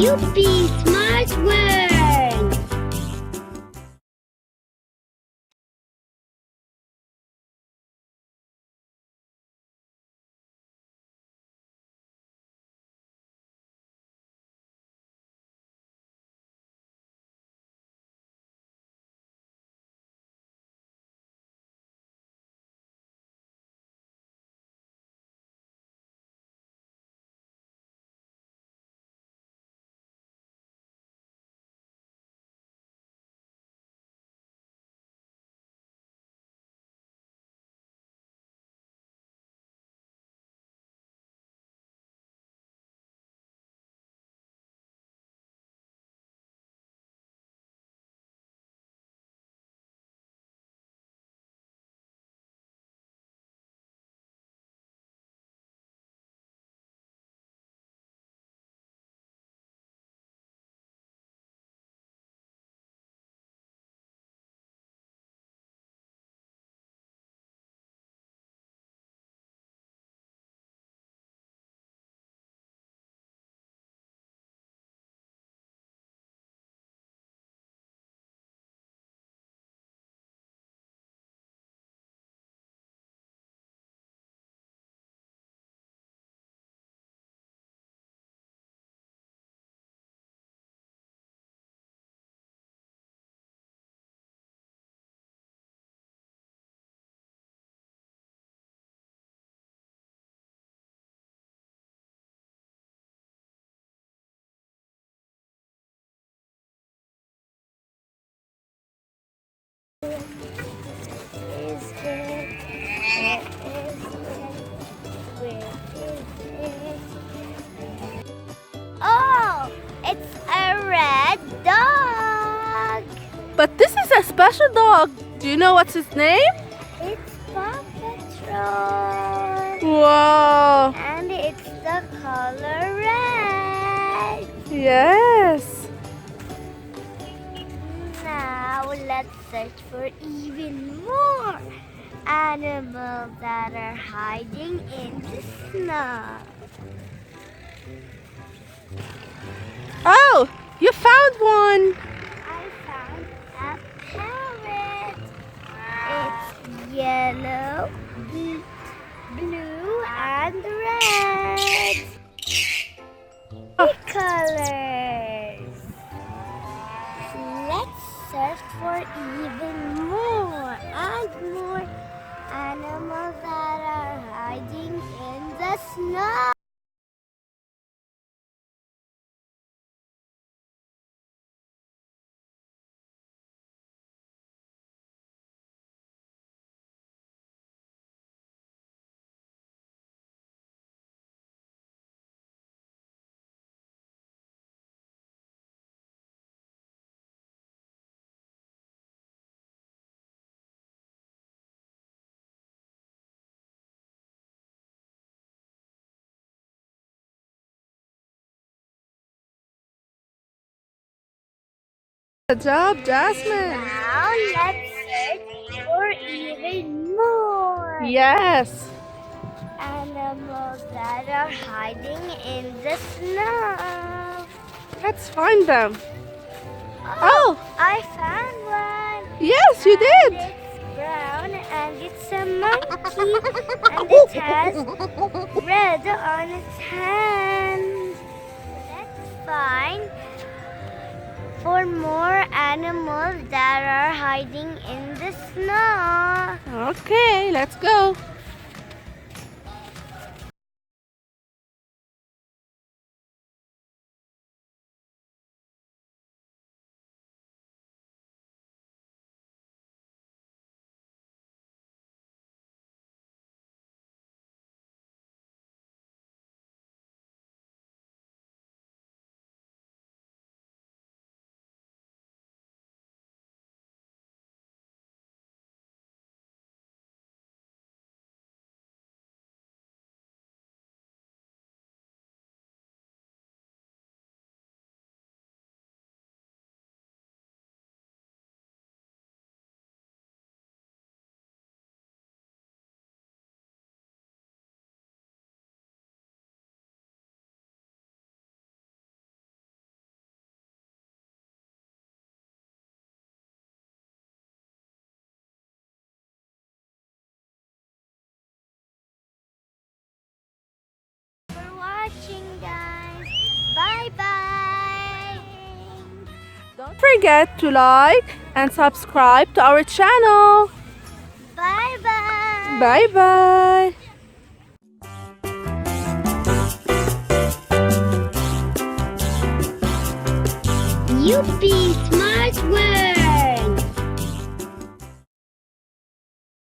Youpi, smart words! Oh, it's a red dog. But this is a special dog. Do you know what's his name? It's Paw Patrol. Wow. And it's the color red. Yes. Now let's search for even more animals that are hiding in the snow. Oh, you found one. I found a parrot. It's yellow, blue, and red. The colors. Let's search for even more and more animals that are hiding in the snow. Good job, Jasmine. Now let's search for even more Yes. animals that are hiding in the snow. Let's find them. Oh, I found one. Yes, you And did. it's brown and it's a monkey and it has red on its hand. Let's find for more animals that are hiding in the snow. Okay, let's go. forget to like and subscribe to our channel. Bye-bye. Bye-bye. Youpi, smart world.